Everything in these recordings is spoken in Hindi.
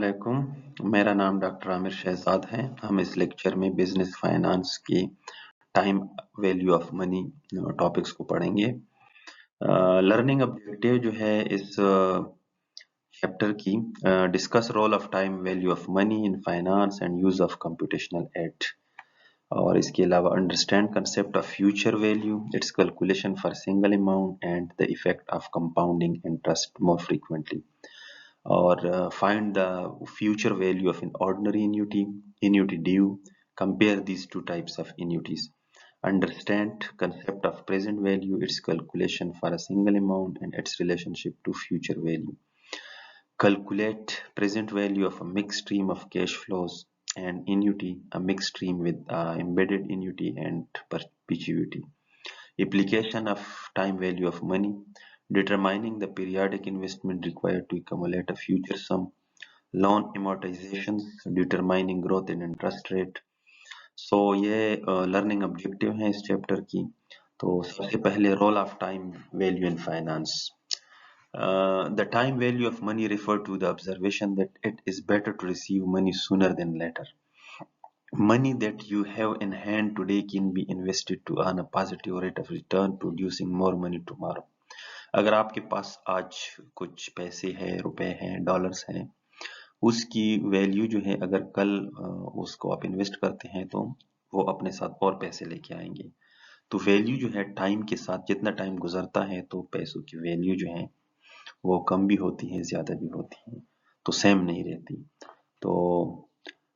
वालेकुम, मेरा नाम डॉक्टर आमिर शहजाद है। हम इस लेक्चर में बिजनेस फाइनेंस की time value of money topics को पढ़ेंगे। लर्निंग ऑब्जेक्टिव जो है इस चैप्टर की discuss role of time value of money in finance and use of computational aid. और इसके अलावा understand concept of future value, its calculation for single amount and the effect of compounding interest more frequently. Or find the future value of an ordinary annuity due, compare these two types of annuities, understand concept of present value, its calculation for a single amount and its relationship to future value, calculate present value of a mixed stream of cash flows and annuity, a mixed stream with embedded annuity and perpetuity. Application of time value of money, determining the periodic investment required to accumulate a future sum, loan amortizations, determining growth in interest rate. So ये लर्निंग ऑब्जेक्टिव है इस चैप्टर की। तो सबसे पहले role of time value in finance. The time value of money refer to the observation that it is better to receive money sooner than later. Money that you have in hand today can be invested to earn a positive rate of return, producing more money tomorrow. अगर आपके पास आज कुछ पैसे हैं, रुपए हैं, डॉलर्स हैं, उसकी वैल्यू जो है अगर कल उसको आप इन्वेस्ट करते हैं तो वो अपने साथ और पैसे लेके आएंगे। तो वैल्यू जो है टाइम के साथ जितना टाइम गुजरता है तो पैसों की वैल्यू जो है वो कम भी होती है, ज्यादा भी होती है, तो सेम नहीं रहती। तो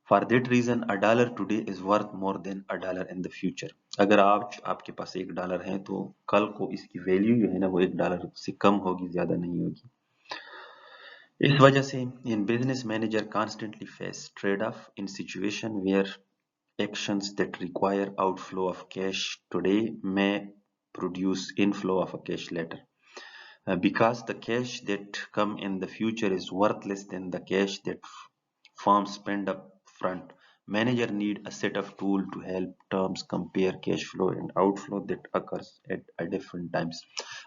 for that reason a dollar today is worth more than a dollar in the future. अगर आपके पास $1 है तो कल को इसकी वैल्यू जो है ना वो $1 से कम होगी, ज्यादा नहीं होगी। इस वजह से in business manager constantly face trade off in situation where actions that require outflow of cash today may produce inflow of a cash later. Because the cash that come in the future is worth less than the cash that firms spend up front, manager need a set of tool to help terms compare cash flow and outflow that occurs at a different times.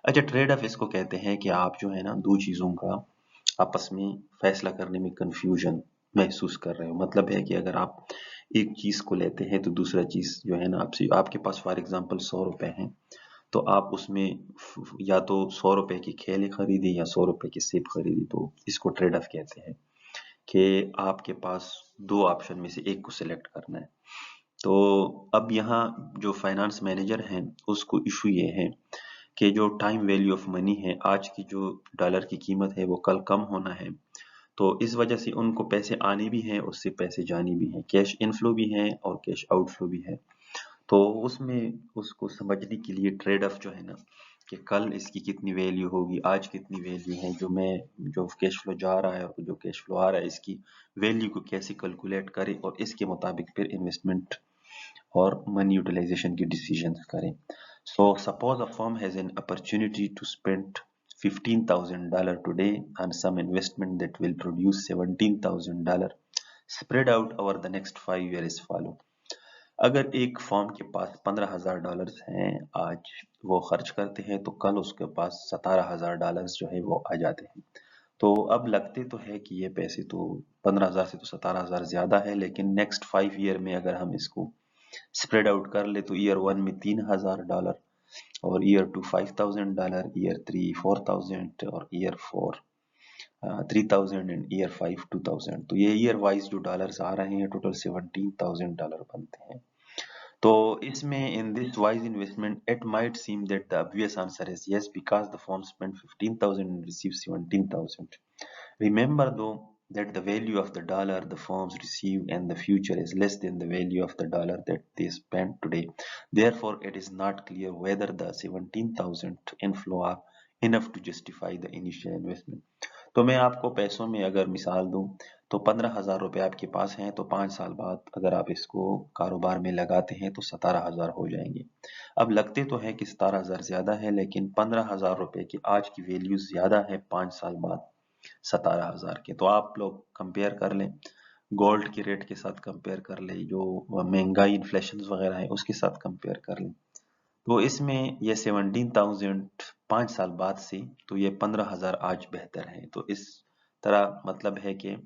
अच्छा, ट्रेड ऑफ इसको कहते हैं कि आप जो है ना दो चीजों का आपस में फैसला करने में कंफ्यूजन महसूस कर रहे हो। मतलब है कि अगर आप एक चीज को लेते हैं तो दूसरा चीज जो है ना आपसे, आपके पास फॉर एग्जांपल 100 रुपए हैं तो आप उसमें या तो 100 रुपए की खेली खरीदी या 100 रुपए की सेब खरीदी, तो इसको ट्रेड ऑफ कहते हैं कि आपके पास दो ऑप्शन में से एक को सिलेक्ट करना है। तो अब यहाँ जो फाइनेंस मैनेजर हैं उसको इशू ये है कि जो टाइम वैल्यू ऑफ मनी है, आज की जो डॉलर की कीमत है वो कल कम होना है, तो इस वजह से उनको पैसे आने भी हैं, उससे पैसे जाने भी हैं, कैश इनफ्लो भी है और कैश आउटफ्लो भी है। तो उसमें उसको समझने के लिए ट्रेड ऑफ जो है ना कि कल इसकी कितनी वैल्यू होगी, आज कितनी वैल्यू है, जो कैश फ्लो जा रहा है और जो कैश फ्लो आ रहा है इसकी वैल्यू को कैसे कैलकुलेट करें और इसके मुताबिक फिर इन्वेस्टमेंट और मनी यूटिलाइजेशन की डिसीजंस करें। So suppose a firm has an opportunity to spend $15,000 today on some investment that will produce $17,000 spread out over the next 5 years follow. अगर एक फर्म के पास $15,000 हैं आज, वो खर्च करते हैं तो कल उसके पास $17,000 जो है वो आ जाते हैं। तो अब लगते तो है कि ये पैसे तो 15,000 से तो 17,000 ज्यादा है, लेकिन नेक्स्ट 5 ईयर में अगर हम इसको स्प्रेड आउट कर ले तो ईयर 1 में $3,000 और ईयर 2 $5,000, ईयर 3 $4,000 और ईयर 4 $3,000 एंड ईयर 5 $2,000। तो ये ईयर वाइज जो डॉलर्स आ रहे हैं टोटल $17,000 बनते हैं। तो इसमें in this wise investment it might seem that the obvious answer is yes because the firm spent 15,000 and received 17,000. Remember though that the value of the dollar the firms receive in the future is less than the value of the dollar that they spend today. Therefore, it is not clear whether the 17,000 inflow are enough to justify the initial investment. तो मैं आपको पैसों में अगर मिसाल दूं तो 15,000 रुपए आपके पास हैं तो 5 साल बाद अगर आप इसको कारोबार में लगाते हैं तो 17,000 हो जाएंगे। अब लगते तो है कि 17,000 ज्यादा है, लेकिन 15,000 रुपए की आज की वैल्यू ज्यादा है 5 साल बाद 17,000 के। तो आप लोग कंपेयर कर लें, गोल्ड के रेट के साथ कंपेयर कर लें, जो महंगाई इन्फ्लेशन वगैरह है उसके साथ कंपेयर कर लें, तो इसमें ये 17,000 5 साल बाद से तो ये 15,000 आज बेहतर है। तो इस तरह मतलब है कि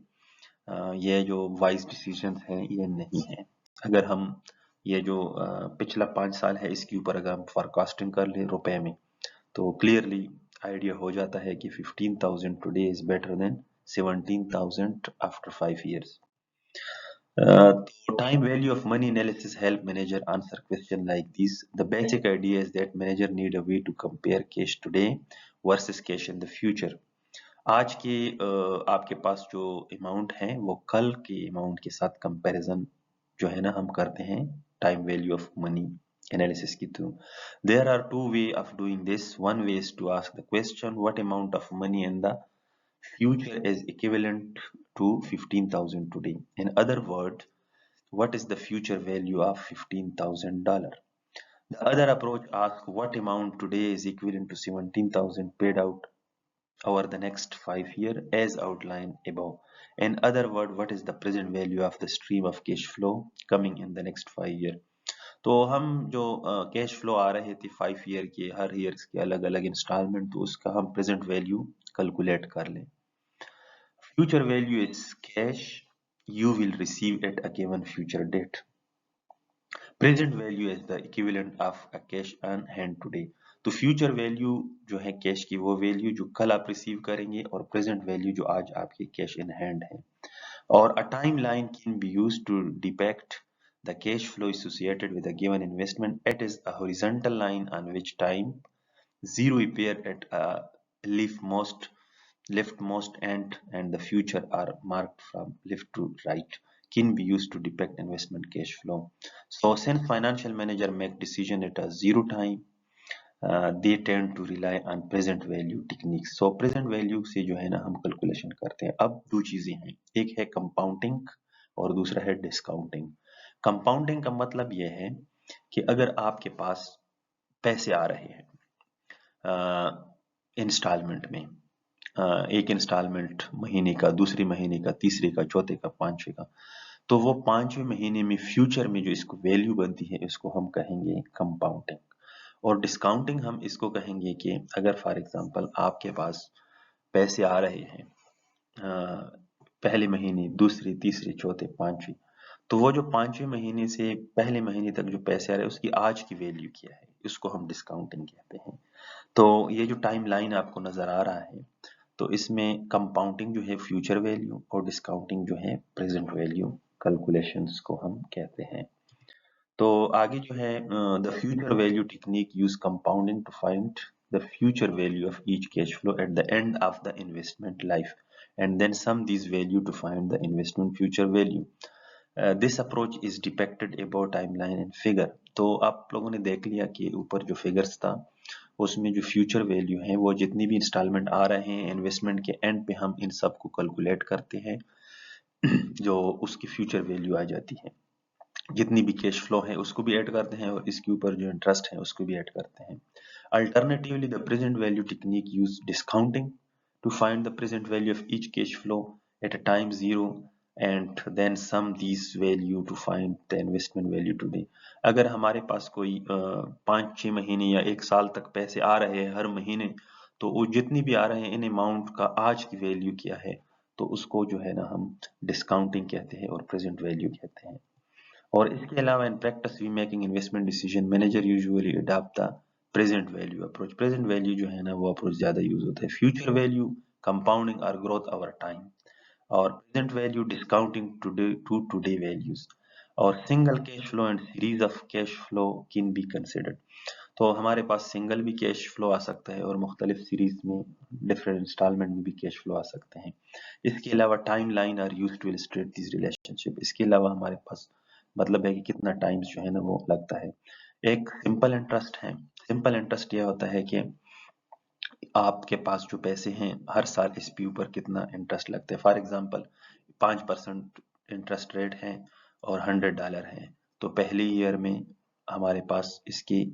ये जो वाइज डिसीजन है ये नहीं है। अगर हम ये जो पिछला 5 साल है इसके ऊपर अगर हम फोरकास्टिंग कर ले रुपए में, तो क्लियरली आइडिया हो जाता है कि 15,000 today is better than 17,000 after 5 years. Time value of money analysis help manager answer question like these. The basic idea is that manager need a way to compare cash today versus cash in the future. आज के आपके पास जो अमाउंट है वो कल के अमाउंट के साथ कंपैरिजन जो है ना हम करते हैं time value of money analysis के through. There are two way of doing this. One way is to ask the question what amount of money in the future is equivalent to 15,000 today. In other words, what is the future value of $15,000? The other approach asks what amount today is equivalent to 17,000 paid out over the next 5 years as outlined above. In other words, what is the present value of the stream of cash flow coming in the next 5 years? तो हम जो कैश फ्लो आ रहे थे 5 ईयर के, हर ईयर के अलग अलग इंस्टॉलमेंट, तो उसका हम प्रेजेंट वैल्यू कैलकुलेट कर लें. Future value is cash you will receive at a given future date. Present value is the equivalent of a cash on hand today. तो फ्यूचर वैल्यू जो है कैश की वो वैल्यू जो कल आप रिसीव करेंगे, और प्रेजेंट वैल्यू जो आज आपके कैश इन हैंड है. और a timeline can be used to depict the cash flow associated with a given investment. It is a horizontal line on which time zero appear at a leftmost end and the future are marked from left to right, can be used to depict investment cash flow. So since financial manager make decision at a zero time, they tend to rely on present value techniques. So present value से जो है ना हम कैलकुलेशन करते हैं. अब दो चीजें हैं, एक है कंपाउंडिंग और दूसरा है डिस्काउंटिंग. कंपाउंडिंग का मतलब यह है कि अगर आपके पास पैसे आ रहे हैं इंस्टॉलमेंट में, एक इंस्टॉलमेंट महीने का, दूसरे महीने का, तीसरे का, चौथे का, पांचवे का, तो वो पांचवें महीने में फ्यूचर में जो इसको वैल्यू बनती है इसको हम कहेंगे कंपाउंडिंग. और डिस्काउंटिंग हम इसको कहेंगे कि अगर फॉर एग्जांपल आपके पास पैसे आ रहे हैं पहले महीने, दूसरे, तीसरे, चौथे, पांचवे, तो वो जो पांचवें महीने से पहले महीने तक जो पैसे आ रहे हैं उसकी आज की वैल्यू क्या है, इसको हम डिस्काउंटिंग कहते हैं. तो ये जो टाइम लाइन आपको नजर आ रहा है, तो इसमें कंपाउंडिंग जो है फ्यूचर वैल्यू और डिस्काउंटिंग जो है प्रेजेंट वैल्यू कैलकुलेशंस को हम कहते हैं. तो आगे जो है the future value technique use compounding to find the future value of each cash flow at the end of the investment life and then sum this value to find the investment future value. This approach is depicted about timeline and figure. तो आप लोगों ने देख लिया कि ऊपर जो फिगर्स था उसमें जो फ्यूचर वैल्यू है वो जितनी भी इंस्टॉलमेंट आ रहे हैं इन्वेस्टमेंट के एंड पे हम इन सब को कैलकुलेट करते हैं जो उसकी फ्यूचर वैल्यू आ जाती है. जितनी भी कैश फ्लो है उसको भी ऐड करते हैं और इसके ऊपर जो इंटरेस्ट है उसको भी ऐड करते हैं. Alternatively the present value technique use discounting to find the present value of each cash flow at a time zero and then sum these value to find the investment value today. अगर हमारे पास कोई 5-6 महीने या 1 साल तक पैसे आ रहे हैं हर महीने, तो वो जितनी भी आ रहे हैं इन अमाउंट का आज की वैल्यू क्या है, तो उसको जो है ना हम डिस्काउंटिंग कहते हैं और प्रेजेंट वैल्यू कहते हैं. और इसके अलावा in practice we making investment decision manager usually adopt the present value approach. Present value जो है ना वो अप्रोच ज्यादा यूज होता है. फ्यूचर वैल्यू कंपाउंडिंग और ग्रोथ ओवर टाइम, और present value discounting to today values, और single cash flow and series of cash flow can be considered. तो हमारे पास सिंगल भी कैश फ्लो आ सकता है और मुख्तलिफ सीरीज में डिफरेंट इंस्टॉलमेंट में भी कैश फ्लो आ सकते हैं. इसके अलावा time line are use to illustrate this relationship. इसके अलावा हमारे पास मतलब है कि कितना टाइम्स जो है ना वो लगता है. एक सिंपल इंटरेस्ट है. सिंपल इंटरेस्ट यह होता है कि आपके पास जो पैसे हैं हर साल इसके ऊपर कितना इंटरेस्ट लगता है. फॉर एग्जांपल 5% इंटरेस्ट रेट है और $100 है, तो पहले ईयर में हमारे पास इसके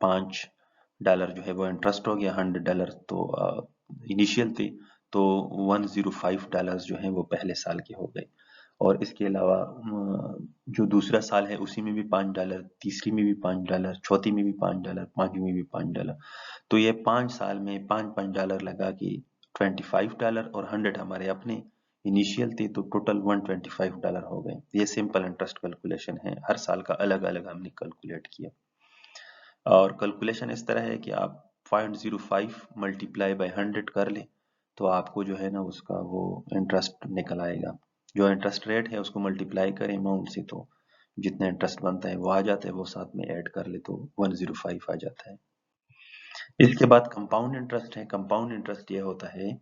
$5 जो है वो इंटरेस्ट हो गया. $100 तो इनिशियल थे, तो $105 जो है वो पहले साल के हो गए. और इसके अलावा जो दूसरा साल है उसी में भी $5, तीसरी में भी $5, चौथी में भी $5, पांचवी में भी $5. तो ये 5 साल में $5 लगा के $25 और 100 हमारे अपने इनिशियल थी तो टोटल $125 हो गए। ये सिंपल इंटरेस्ट कैलकुलेशन है, हर साल का अलग अलग हमने कैलकुलेट किया। और कैलकुलेशन इस तरह है कि आप 0.05 मल्टीप्लाई बाय 100 कर लें तो आपको जो है ना उसका वो इंटरेस्ट निकल आएगा। जो इंटरेस्ट रेट है उसको मल्टीप्लाई करें अमाउंट से तो जितना इंटरेस्ट बनता है वो आ जाता है, वो साथ में ऐड कर ले तो 105 आ जाता है। इसके बाद कंपाउंड इंटरेस्ट है। कंपाउंड इंटरेस्ट ये होता है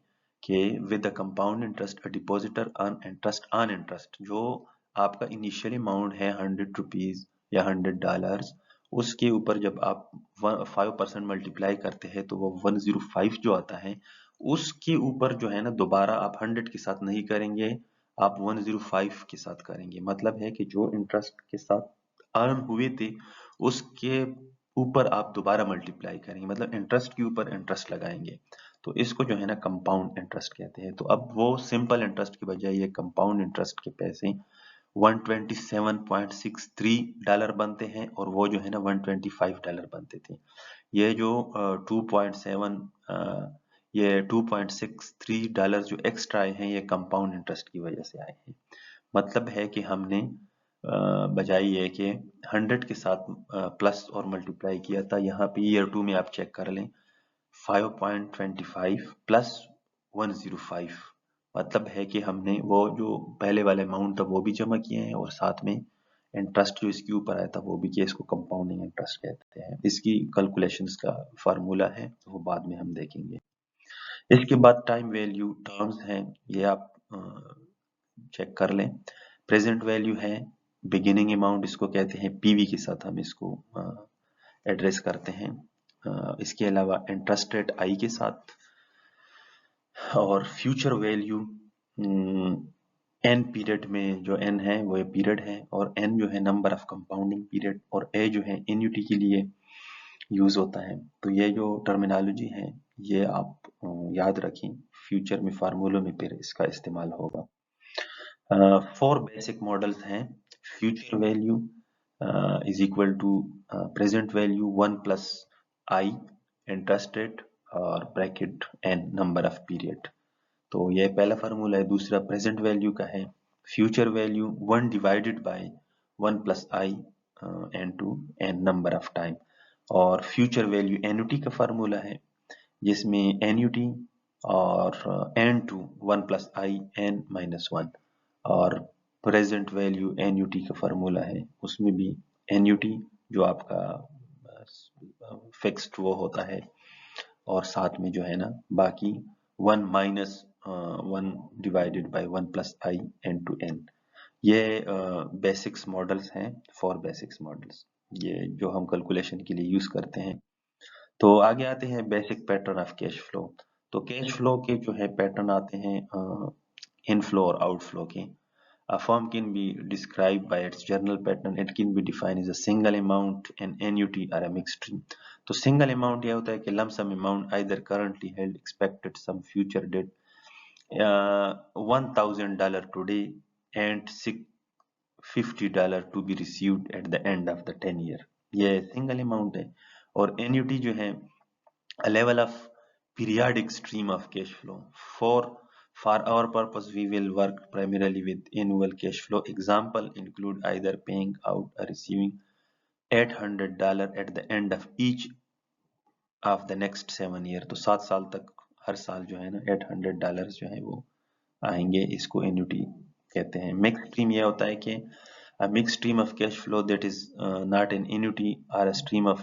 कि with the compound interest a depositor earn interest on interest. जो आपका इनिशियल अमाउंट है ₹100 या $100, उसके ऊपर जब आप 5% मल्टीप्लाई करते हैं तो वो 105 जो आता है उसके ऊपर जो है ना दोबारा आप 100 के साथ नहीं करेंगे, आप 105 के साथ करेंगे। मतलब है कि जो इंटरेस्ट के साथ अर्न हुए थे उसके ऊपर आप दोबारा मल्टीप्लाई करेंगे, मतलब इंटरेस्ट के ऊपर इंटरेस्ट लगाएंगे। तो इसको जो है ना कंपाउंड इंटरेस्ट कहते हैं। तो अब वो सिंपल इंटरेस्ट की बजाय ये कंपाउंड इंटरेस्ट के पैसे $127.63 बनते हैं और वो जो है ना $125 बनते थे। ये जो 2.7 ये $2.63 जो एक्स्ट्रा आए हैं ये कंपाउंड इंटरेस्ट की वजह से आए हैं। मतलब है कि हमने बजाय ये कि 100 के साथ प्लस और मल्टीप्लाई किया था, यहाँ पे ईयर 2 में आप चेक कर लें 5.25 प्लस 105। मतलब है कि हमने वो जो पहले वाले अमाउंट था वो भी जमा किए हैं और साथ में इंटरेस्ट जो इसके ऊपर आया था वो भी किया। इसको कंपाउंडिंग इंटरेस्ट कहते हैं। इसकी कैलकुलेशंस का फार्मूला है वो बाद में हम देखेंगे। इसके बाद टाइम वैल्यू टर्म्स हैं, ये आप चेक कर लें। प्रेजेंट वैल्यू है, बिगिनिंग अमाउंट इसको कहते हैं, पीवी के साथ हम इसको एड्रेस करते हैं। इसके अलावा इंटरेस्ट रेट आई के साथ, और फ्यूचर वैल्यू एन पीरियड में जो एन है वो पीरियड है और एन जो है नंबर ऑफ कंपाउंडिंग पीरियड और ए जो है एन्युटी के लिए यूज होता है। तो ये जो टर्मिनोलॉजी है ये आप याद रखें, फ्यूचर में फार्मूलों में फिर इसका इस्तेमाल होगा। 4 बेसिक मॉडल्स हैं। Future value is equal to present value 1 plus i interest rate और bracket n number of period. तो ये पहला फार्मूला है। दूसरा प्रेजेंट वैल्यू का है future value 1 divided by 1 plus I N to N number of time. और फ्यूचर वैल्यू एन्युटी का फार्मूला है जिसमें एन्युटी और N to 1 plus I N minus 1। और प्रेजेंट वैल्यू एन्युटी का फार्मूला है, उसमें भी एन्युटी जो आपका फिक्स्ड वो होता है और साथ में जो है ना बाकी 1 minus 1 divided by 1 plus I N to N. ये बेसिक्स मॉडल्स हैं, 4 बेसिक्स मॉडल्स ये जो हम कैलकुलेशन के लिए यूज करते हैं। तो आगे आते हैं basic pattern of cash flow. तो कैश फ्लो के जो है पैटर्न आते हैं इनफ्लो और आउटफ्लो के। A firm can be described by its general pattern. It can be defined as a single amount, an annuity or a mixed stream. तो single amount यह होता है कि lump sum amount either currently held, expected some future date, $1,000 today and $50 to be received at the end of the 10 year। ये single amount है। और annuity जो है a level of periodic stream of cash flow. For our purpose, we will work primarily with annual cash flow. Example include either paying out or receiving $800 at the end of each of the next 7 year। तो 7 साल तक हर साल जो है ना $800 जो है वो आएंगे, इसको एन्युटी कहते हैं। मिक्स स्ट्रीम ये होता है कि a mixed stream of cash flow that is not an annuity or a stream of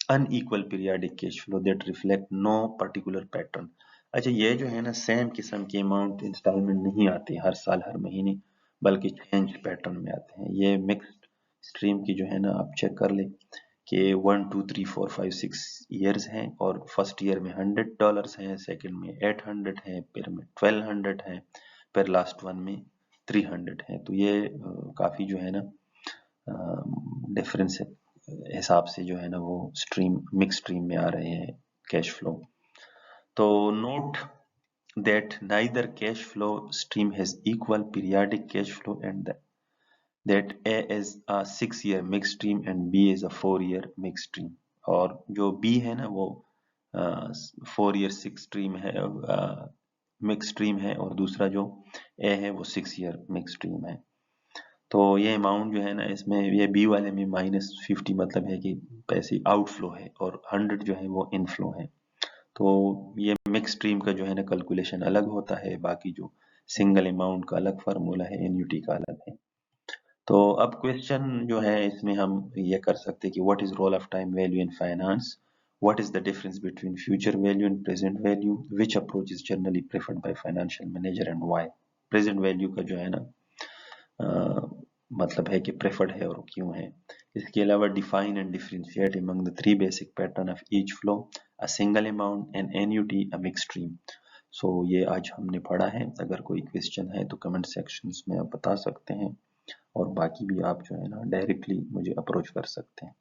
unequal periodic cash flow that reflect no particular pattern। अच्छा, ये जो है ना सेम किस्म के अमाउंट इंस्टॉलमेंट नहीं आते हर साल हर महीने, बल्कि चेंज पैटर्न में आते हैं। ये मिक्स्ड स्ट्रीम की जो है ना आप चेक कर ले कि 1 2 3 4 5 6 ईयर्स हैं और फर्स्ट ईयर में $100 हैं, सेकंड में 800 हैं, फिर में 1200 हैं, फिर लास्ट वन में 300 है। तो ये काफी जो है ना डिफरेंस हिसाब से जो है ना वो स्ट्रीम मिक्स स्ट्रीम में आ रहे हैं कैश फ्लो। तो note that neither cash flow stream has equal periodic cash flow and that A is a 6-year mixed stream and B is a 4-year mixed stream। और जो B है ना वो 4 year 6 stream है, मिक्स स्ट्रीम है और दूसरा जो ए है वो 6 ईयर मिक्स स्ट्रीम है। तो ये अमाउंट जो है ना, इसमें ये बी वाले में -50 मतलब है कि पैसे आउटफ्लो है और 100 जो है वो इनफ्लो है। तो ये मिक्स स्ट्रीम का जो है ना कैलकुलेशन अलग होता है, बाकी जो सिंगल अमाउंट का अलग फार्मूला है, एन्युटी का अलग है। तो अब क्वेश्चन जो है इसमें हम ये कर सकते हैं कि what is role of time value in finance, what is the difference between future value and present value, which approach is generally preferred by financial manager and why. Present value का जो है ना मतलब है कि प्रेफर्ड है और क्यों है। इसके अलावा define and differentiate among the three basic pattern of each flow, a single amount, an annuity, a mix stream. So ये आज हमने पढ़ा है। अगर कोई क्वेश्चन है तो कमेंट सेक्शंस में आप बता सकते हैं और बाकी भी आप जो है ना डायरेक्टली मुझे अप्रोच कर सकते हैं।